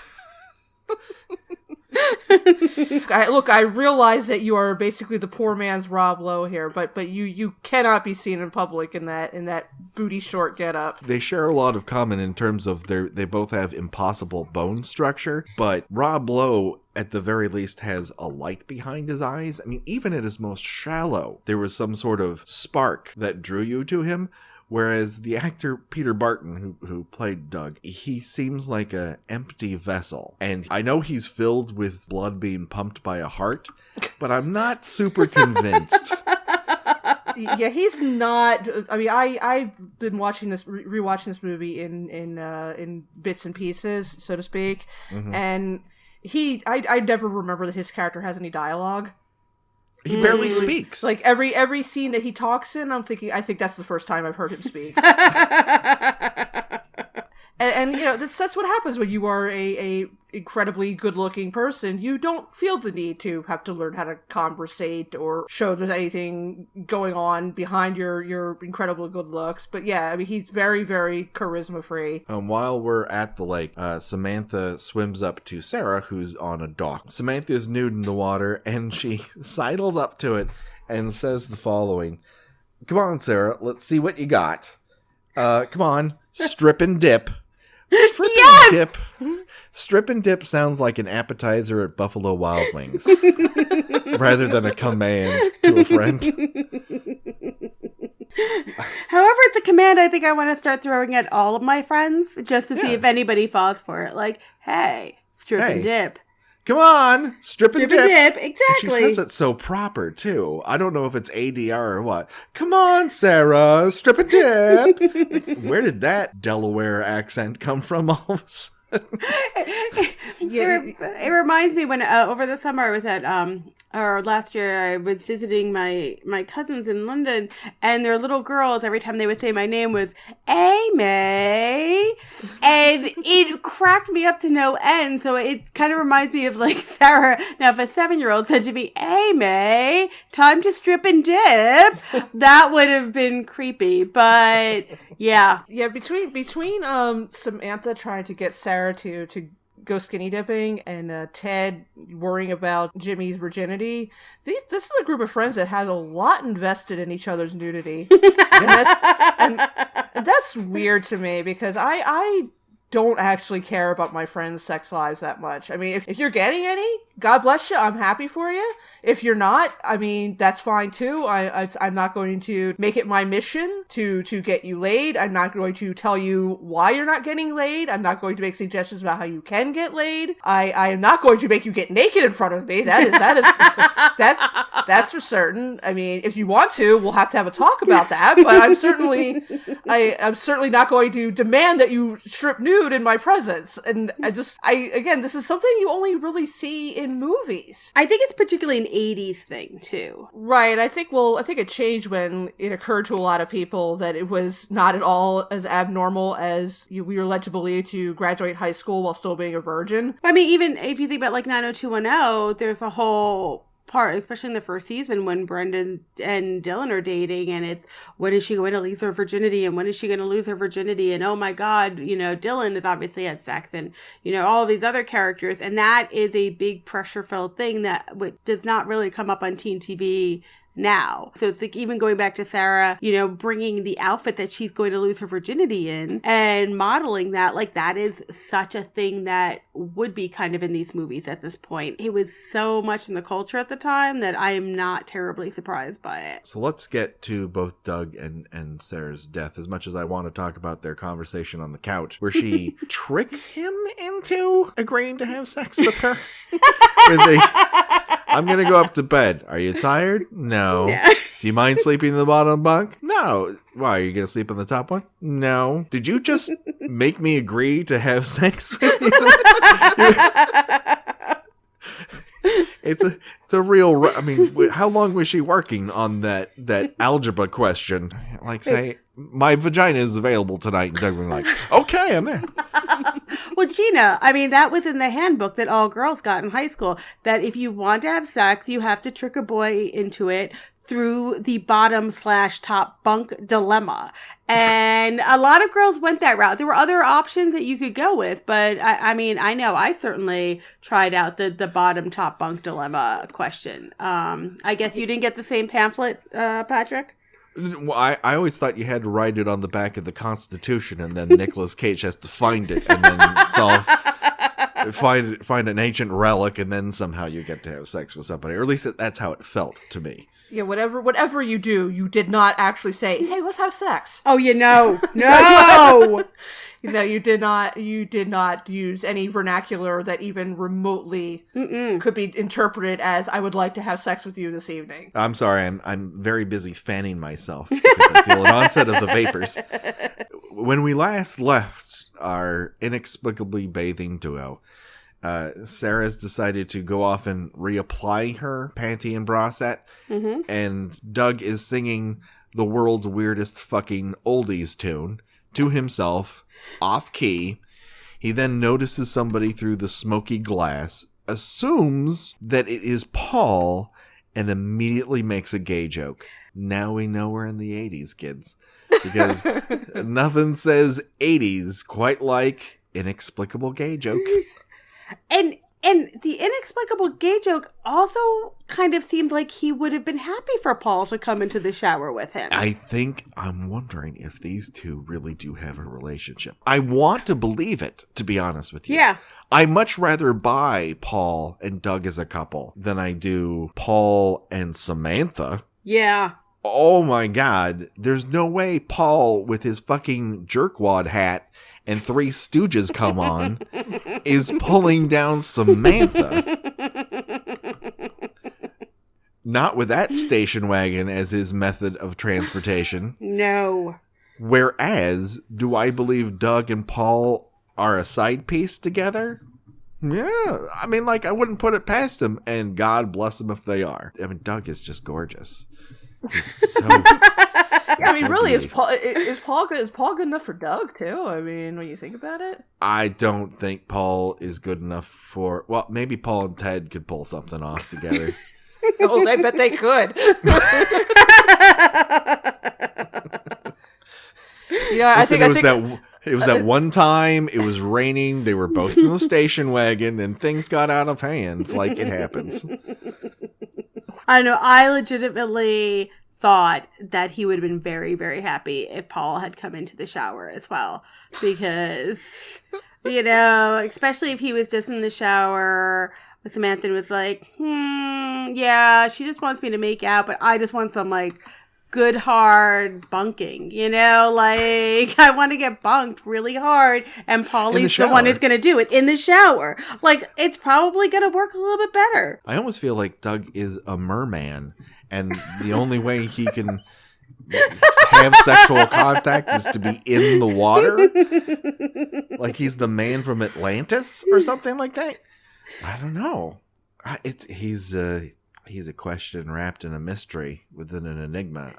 I realize that you are basically the poor man's Rob Lowe here, but you cannot be seen in public in that booty short getup. They share a lot of common in terms of they both have impossible bone structure, but Rob Lowe at the very least has a light behind his eyes. I mean, even at his most shallow, there was some sort of spark that drew you to him. Whereas the actor Peter Barton, who played Doug, he seems like an empty vessel. And I know he's filled with blood being pumped by a heart, but I'm not super convinced. Yeah, he's not. I mean, I've been watching this, rewatching this movie in bits and pieces, so to speak, and I never remember that his character has any dialogue. He barely speaks. Like every scene that he talks in, I think that's the first time I've heard him speak. And you know, that's what happens when you are a incredibly good-looking person. You don't feel the need to have to learn how to conversate or show there's anything going on behind your incredibly good looks. But yeah, I mean, he's very, very charisma-free. While we're at the lake, Samantha swims up to Sara, who's on a dock. Samantha is nude in the water, and she sidles up to it and says the following. Come on, Sara, let's see what you got. Come on, strip and dip. Strip and dip. Strip and dip sounds like an appetizer at Buffalo Wild Wings, rather than a command to a friend. However, it's a command I think I want to start throwing at all of my friends, just to see if anybody falls for it. Like, hey, strip and dip. Come on, strip and dip. Exactly. She says it so proper, too. I don't know if it's ADR or what. Come on, Sara, strip and dip. Where did that Delaware accent come from all of a sudden? It reminds me when over the summer I was at or last year I was visiting my cousins in London, and their little girls, every time they would say my name, was Amy, and it cracked me up to no end. So it kind of reminds me of like Sara. Now if a 7-year-old said to me, Amy, time to strip and dip, that would have been creepy. But yeah, between Samantha trying to get Sara to go skinny dipping and Ted worrying about Jimmy's virginity, this is a group of friends that has a lot invested in each other's nudity. and that's weird to me, because I don't actually care about my friends' sex lives that much. I mean, if you're getting any, God bless you, I'm happy for you. If you're not, I mean, that's fine too. I'm not going to make it my mission to get you laid. I'm not going to tell you why you're not getting laid. I'm not going to make suggestions about how you can get laid. I am not going to make you get naked in front of me. That's for certain. I mean, if you want to, we'll have to have a talk about that. But I'm certainly not going to demand that you strip nude in my presence. And again, this is something you only really see in movies. I think it's particularly an 80s thing too. Right. I think it changed when it occurred to a lot of people that it was not at all as abnormal as we were led to believe to graduate high school while still being a virgin. I mean, even if you think about like 90210, there's a whole part, especially in the first season, when Brendan and Dylan are dating, and it's, when is she going to lose her virginity, and when is she going to lose her virginity, and oh my God, you know, Dylan has obviously had sex, and you know, all of these other characters, and that is a big pressure-filled thing that does not really come up on teen TV now. So it's like, even going back to Sara, you know, bringing the outfit that she's going to lose her virginity in and modeling that, like, that is such a thing that would be kind of in these movies at this point. It was so much in the culture at the time that I am not terribly surprised by it. So let's get to both Doug and Sarah's death, as much as I want to talk about their conversation on the couch, where she tricks him into agreeing to have sex with her. I'm going to go up to bed. Are you tired? No. Yeah. Do you mind sleeping in the bottom bunk? No. Why, are you going to sleep on the top one? No. Did you just make me agree to have sex with you? It's a real, I mean, how long was she working on that algebra question? Like, say, my vagina is available tonight. And Doug was like, okay, I'm there. Well, Gina, I mean, that was in the handbook that all girls got in high school, that if you want to have sex, you have to trick a boy into it through the bottom/top bunk dilemma. And a lot of girls went that route. There were other options that you could go with, but I mean, I know I certainly tried out the bottom/top bunk dilemma question. I guess you didn't get the same pamphlet, Patrick? Well, I always thought you had to write it on the back of the Constitution, and then Nicolas Cage has to find it and then find an ancient relic, and then somehow you get to have sex with somebody. Or at least that's how it felt to me. Yeah, whatever you do, you did not actually say, hey, let's have sex. Oh, no. you did not use any vernacular that even remotely could be interpreted as "I would like to have sex with you this evening." I'm sorry, I'm very busy fanning myself because I feel an onset of the vapors. When we last left our inexplicably bathing duo, Sarah's decided to go off and reapply her panty and bra set, and Doug is singing the world's weirdest fucking oldies tune to himself, off key. He then notices somebody through the smoky glass, assumes that it is Paul, and immediately makes a gay joke. Now we know we're in the 80s, kids. Because nothing says 80s quite like inexplicable gay joke. And the inexplicable gay joke also kind of seemed like he would have been happy for Paul to come into the shower with him. I'm wondering if these two really do have a relationship. I want to believe it, to be honest with you. Yeah. I much rather buy Paul and Doug as a couple than I do Paul and Samantha. Yeah. Oh my God. There's no way Paul with his fucking jerkwad hat and Three Stooges come on is pulling down Samantha. Not with that station wagon as his method of transportation. No. Whereas, do I believe Doug and Paul are a side piece together? Yeah. I mean, like, I wouldn't put it past them, and God bless them if they are. I mean, Doug is just gorgeous. He's so... I mean, really, is Paul good enough for Doug too? I mean, when you think about it, I don't think Paul is good enough for. Well, maybe Paul and Ted could pull something off together. Oh, I bet they could. Yeah, Listen, it was that one time. It was raining. They were both in the station wagon, and things got out of hand. Like it happens. I know. I legitimately thought that he would have been very, very happy if Paul had come into the shower as well. Because, especially if he was just in the shower with Samantha and was like, yeah, she just wants me to make out, but I just want some, like, good, hard bunking, Like, I want to get bunked really hard, and Paulie's the one who's going to do it in the shower. Like, it's probably going to work a little bit better. I almost feel like Doug is a merman. And the only way he can have sexual contact is to be in the water? Like he's the man from Atlantis or something like that? I don't know. He's a question wrapped in a mystery within an enigma.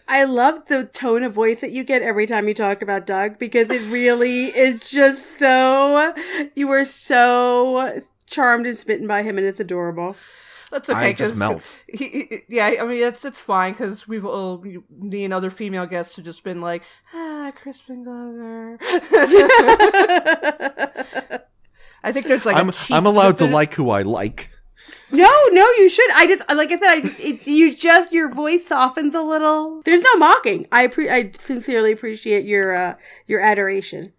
I love the tone of voice that you get every time you talk about Doug, because it really is just you are so charmed and smitten by him, and it's adorable. That's okay. I just melt. I mean, it's fine because me and other female guests have just been like, Crispin Glover. I think there's like I'm allowed to like who I like. No, you should. I just, like I said, it's your voice softens a little. There's no mocking. I sincerely appreciate your adoration.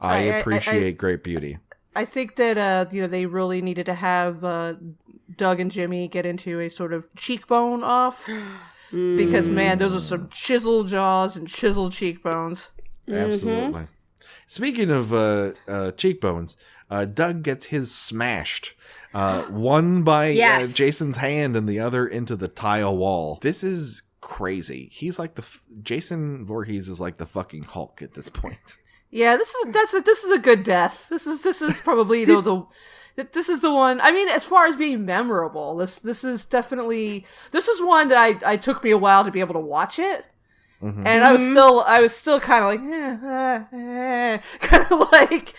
I appreciate great beauty. I think that they really needed to have Doug and Jimmy get into a sort of cheekbone off because man, those are some chiseled jaws and chiseled cheekbones. Absolutely. Mm-hmm. Speaking of cheekbones, Doug gets his smashed. One by Jason's hand and the other into the tile wall. This is crazy. He's like Jason Voorhees is like the fucking Hulk at this point. Yeah, this is a good death. This is probably this is the one. I mean, as far as being memorable, this is one that I took me a while to be able to watch it. Mm-hmm. And I was still kind of like, kind of like,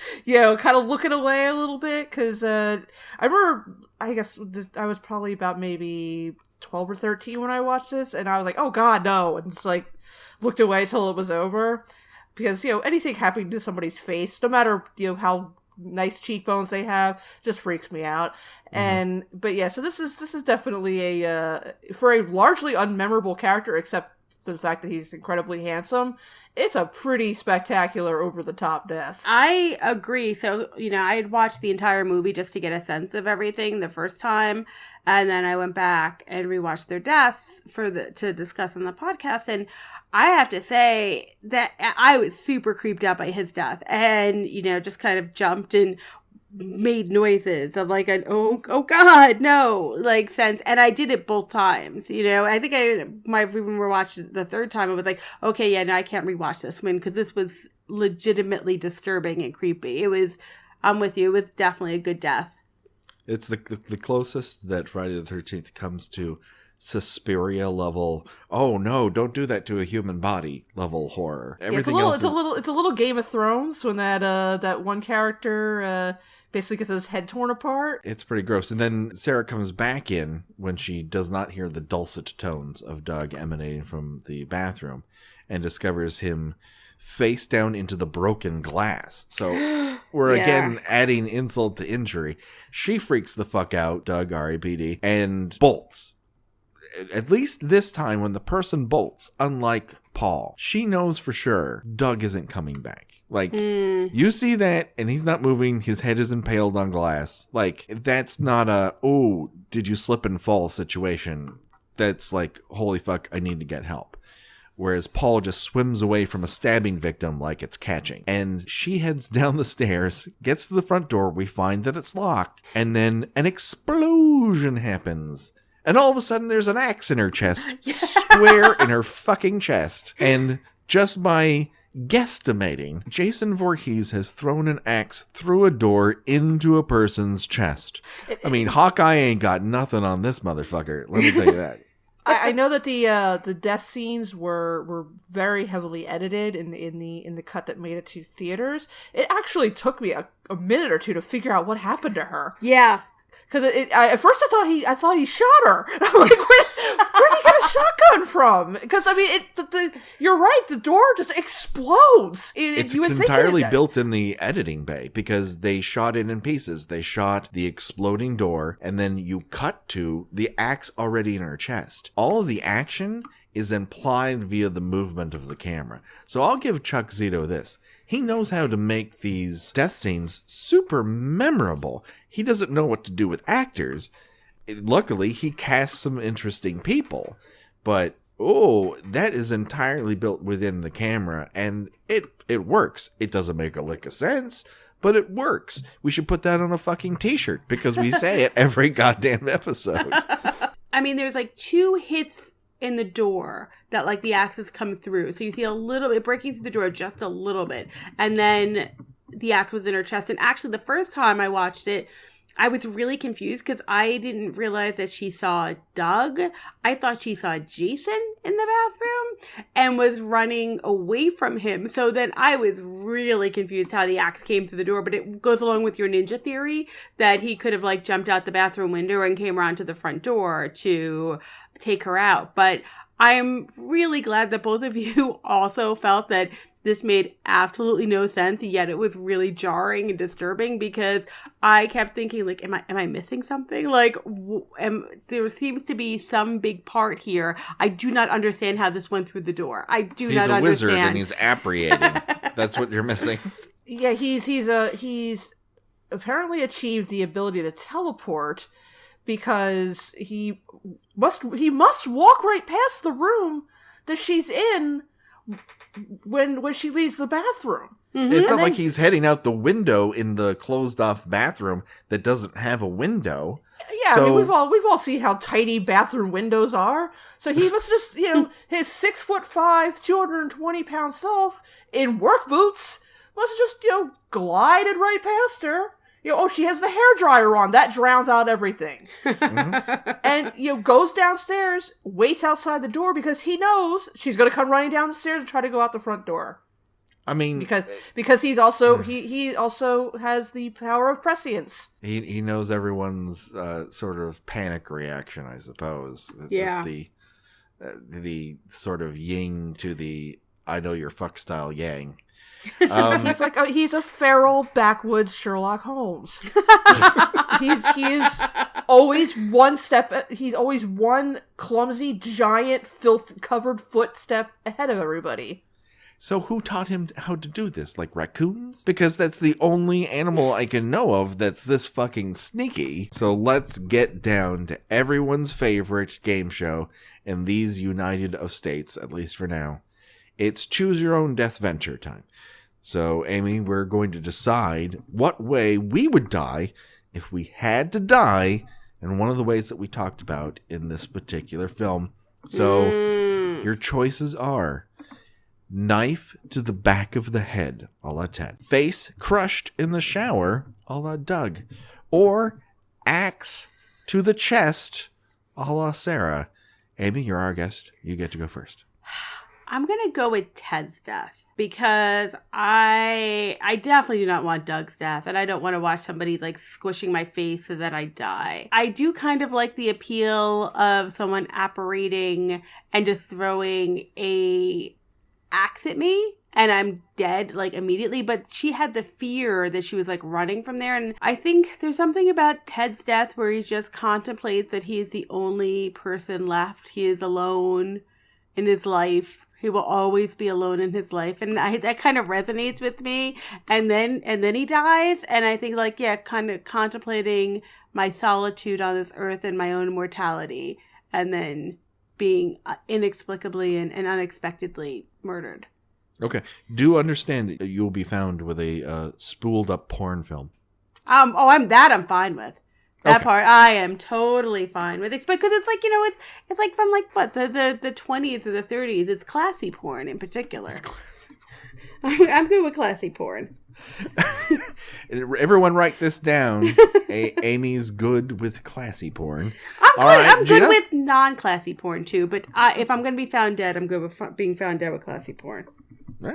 kind of looking away a little bit because I remember, I guess I was probably about maybe 12 or 13 when I watched this, and I was like, oh God, no, and just like looked away till it was over because anything happening to somebody's face, no matter how nice cheekbones they have, just freaks me out. Mm-hmm. But yeah, so this is definitely for a largely unmemorable character, except the fact that he's incredibly handsome, it's a pretty spectacular, over-the-top death. I agree. So, I had watched the entire movie just to get a sense of everything the first time. And then I went back and rewatched their deaths to discuss on the podcast. And I have to say that I was super creeped out by his death and, just kind of jumped and made noises of like oh God, no, like sense. And I did it both times, I think when we watched it the third time, I was like, okay, yeah, no, I can't rewatch this one because this was legitimately disturbing and creepy. I'm with you. It was definitely a good death. It's the closest that Friday the 13th comes to Suspiria level, oh no, don't do that to a human body level horror. Everything else it's a little Game of Thrones when that one character basically gets his head torn apart. It's pretty gross. And then Sara comes back in when she does not hear the dulcet tones of Doug emanating from the bathroom and discovers him face down into the broken glass. So we're again adding insult to injury. She freaks the fuck out, Doug, R.I.P.D., and bolts. At least this time when the person bolts, unlike Paul, she knows for sure Doug isn't coming back. Like, you see that and he's not moving, his head is impaled on glass. Like, that's not a, oh, did you slip and fall situation. That's like, holy fuck, I need to get help. Whereas Paul just swims away from a stabbing victim like it's catching. And she heads down the stairs, gets to the front door, we find that it's locked, and then an explosion happens. And all of a sudden, there's an axe in her chest, square in her fucking chest. And just by guesstimating, Jason Voorhees has thrown an axe through a door into a person's chest. I mean, Hawkeye ain't got nothing on this motherfucker. Let me tell you that. I know that the death scenes were very heavily edited in the cut that made it to theaters. It actually took me a minute or two to figure out what happened to her. Yeah. Because at first I thought he shot her. I'm like, where did he get a shotgun from? Because I mean, you're right. The door just explodes. It's entirely built in the editing bay because they shot it in pieces. They shot the exploding door, and then you cut to the axe already in her chest. All of the action is implied via the movement of the camera. So I'll give Chuck Zito this. He knows how to make these death scenes super memorable. He doesn't know what to do with actors. Luckily, he casts some interesting people. But, that is entirely built within the camera. And it works. It doesn't make a lick of sense, but it works. We should put that on a fucking t-shirt because we say it every goddamn episode. I mean, there's like 2 hits in the door that like the axe is coming through. So you see a little bit breaking through the door just a little bit. And then the axe was in her chest. And actually the first time I watched it, I was really confused because I didn't realize that she saw Doug. I thought she saw Jason in the bathroom and was running away from him. So then I was really confused how the axe came through the door. But it goes along with your ninja theory that he could have like jumped out the bathroom window and came around to the front door to take her out. But I'm really glad that both of you also felt that this made absolutely no sense, yet it was really jarring and disturbing because I kept thinking, like, am I missing something? Like, there seems to be some big part here. I do not understand how this went through the door. I do not understand. He's a wizard and he's appreating. That's what you're missing. Yeah, he's apparently achieved the ability to teleport because he must walk right past the room that she's in when she leaves the bathroom. Mm-hmm. It's not like he's heading out the window in the closed off bathroom that doesn't have a window. Yeah, so, I mean we've all seen how tiny bathroom windows are. So he must just his 6'5", 220-pound self in work boots must have just glided right past her. She has the hairdryer on. That drowns out everything. Mm-hmm. And, goes downstairs, waits outside the door because he knows she's going to come running down the stairs and try to go out the front door. I mean... Because he's also... He also has the power of prescience. He knows everyone's sort of panic reaction, I suppose. Yeah. The sort of yin to the I know your fuck style yang. He's a feral backwoods Sherlock Holmes. He is always one step. He's always one clumsy, giant, filth-covered footstep ahead of everybody. So who taught him how to do this? Like raccoons? Because that's the only animal I can know of that's this fucking sneaky. So let's get down to everyone's favorite game show in these United of States, at least for now. It's Choose Your Own Deathventure time. So, Amy, we're going to decide what way we would die if we had to die in one of the ways that we talked about in this particular film. So, your choices are knife to the back of the head, a la Ted. Face crushed in the shower, a la Doug. Or axe to the chest, a la Sara. Amy, you're our guest. You get to go first. I'm going to go with Ted's death because I definitely do not want Doug's death, and I don't want to watch somebody like squishing my face so that I die. I do kind of like the appeal of someone apparating and just throwing a axe at me and I'm dead like immediately, but she had the fear that she was like running from there. And I think there's something about Ted's death where he just contemplates that he is the only person left. He is alone in his life. He will always be alone in his life. And that kind of resonates with me. And then he dies. And I think like, yeah, kind of contemplating my solitude on this earth and my own mortality. And then being inexplicably and unexpectedly murdered. Okay. Do understand that you'll be found with a spooled up porn film. I'm fine with. That part I am totally fine with. It's because it's like, it's like from like what, the 20s or the 30s. It's classy porn in particular. It's classy porn. I'm good with classy porn. Everyone write this down. Amy's good with classy porn. I'm good with non-classy porn too, but if I'm going to be found dead, I'm good with being found dead with classy porn. All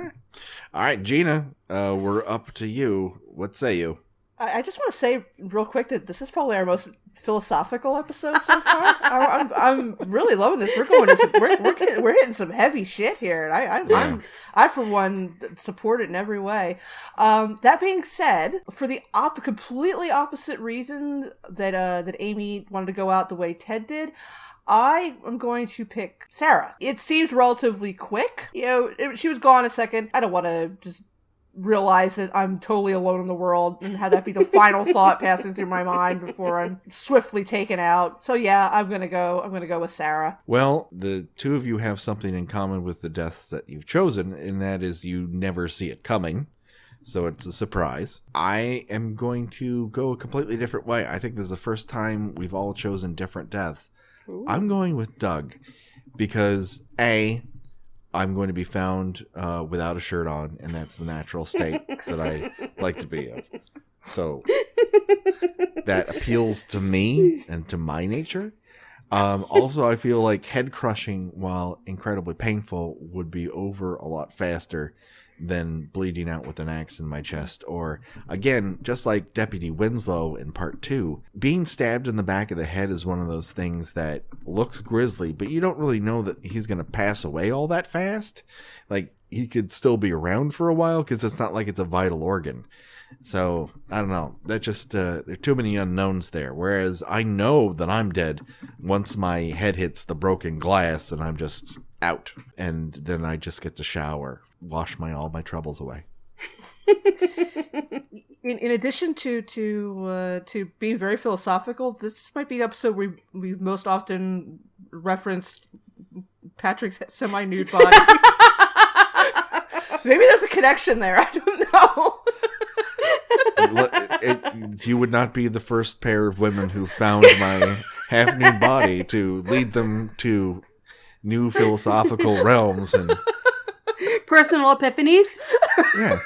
right, Gina, we're up to you. What say you? I just want to say real quick that this is probably our most philosophical episode so far. I'm really loving this. We're hitting some heavy shit here. I for one support it in every way. That being said, for the completely opposite reason that Amy wanted to go out the way Ted did, I am going to pick Sara. It seemed relatively quick. She was gone a second. I don't want to just realize that I'm totally alone in the world and have that be the final thought passing through my mind before I'm swiftly taken out. So yeah, I'm gonna go with Sara. Well, the two of you have something in common with the deaths that you've chosen, and that is you never see it coming. So it's a surprise. I am going to go a completely different way. I think this is the first time we've all chosen different deaths. Ooh. I'm going with Doug because I'm going to be found without a shirt on, and that's the natural state that I like to be in. So that appeals to me and to my nature. Also, I feel like head crushing, while incredibly painful, would be over a lot faster than bleeding out with an axe in my chest. Or, again, just like Deputy Winslow in Part 2, being stabbed in the back of the head is one of those things that looks grisly, but you don't really know that he's going to pass away all that fast. Like, he could still be around for a while because it's not like it's a vital organ. So, I don't know. That just, there are too many unknowns there. Whereas I know that I'm dead once my head hits the broken glass and I'm just out. And then I just get to shower, wash all my troubles away. In addition to being very philosophical, this might be the episode we've most often referenced Patrick's semi-nude body. Maybe there's a connection there. I don't know. You would not be the first pair of women who found my half-nude body to lead them to new philosophical realms and personal epiphanies. Yeah,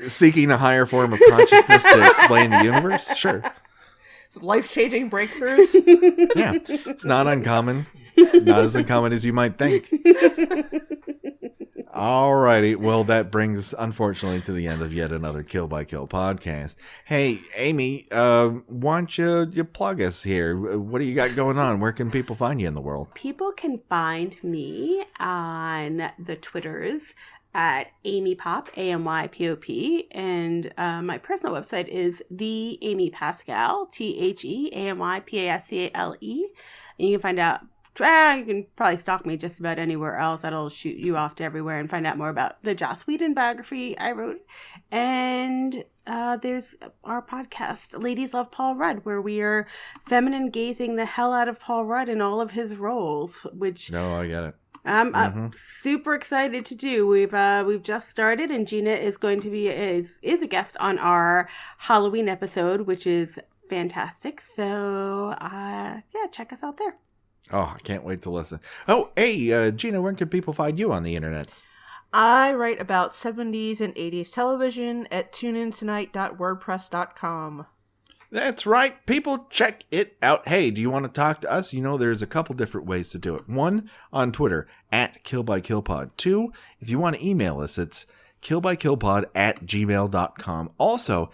seeking a higher form of consciousness to explain the universe. Sure, some life-changing breakthroughs. Yeah, it's not uncommon. Not as uncommon as you might think. Alrighty, well, that brings us, unfortunately, to the end of yet another Kill by Kill podcast. Hey, Amy, why don't you plug us here? What do you got going on? Where can people find you in the world? People can find me on the Twitters at Amy Pop, AMYPOP, and my personal website is the Amy Pascale, TheAmyPascale, and you can find out. You can probably stalk me just about anywhere else. That'll shoot you off to everywhere and find out more about the Joss Whedon biography I wrote. And there's our podcast, Ladies Love Paul Rudd, where we are feminine gazing the hell out of Paul Rudd in all of his roles, which... No, I get it. I'm super excited to do. We've just started, and Gina is going to be is a guest on our Halloween episode, which is fantastic. So check us out there. Oh, I can't wait to listen. Oh, hey, Gina, where can people find you on the internet? I write about 70s and 80s television at tuneintonight.wordpress.com. That's right. People, check it out. Hey, do you want to talk to us? You know, there's a couple different ways to do it. One, on Twitter, at KillByKillPod. Two, if you want to email us, it's killbykillpod@gmail.com. Also,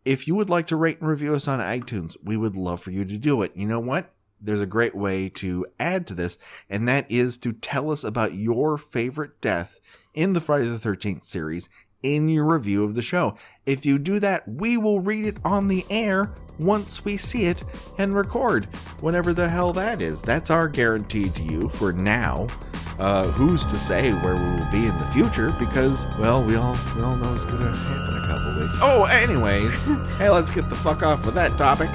if you would like to rate and review us on iTunes, we would love for you to do it. You know what? There's a great way to add to this, and that is to tell us about your favorite death in the Friday the 13th series in your review of the show. If you do that, we will read it on the air once we see it and record, whenever the hell that is. That's our guarantee to you for now. Who's to say where we will be in the future? Because, well, we all know it's going to happen in a couple weeks. Oh, anyways, hey, let's get the fuck off with that topic.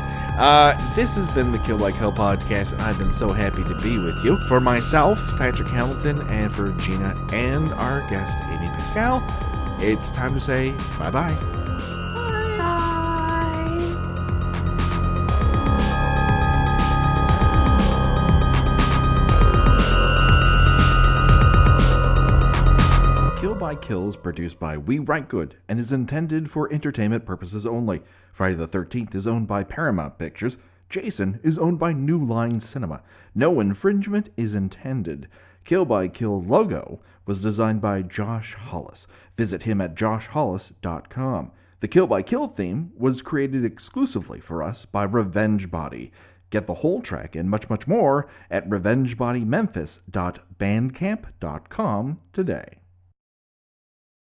This has been the Kill by Kill podcast, and I've been so happy to be with you. For myself, Patrick Hamilton, and for Gina and our guest, Amy Pascale, it's time to say bye-bye. Bye. Kill by Kill is produced by We Write Good and is intended for entertainment purposes only. Friday the 13th is owned by Paramount Pictures. Jason is owned by New Line Cinema. No infringement is intended. Kill by Kill logo was designed by Josh Hollis. Visit him at joshhollis.com. The Kill by Kill theme was created exclusively for us by Revenge Body. Get the whole track and much, much more at revengebodymemphis.bandcamp.com today.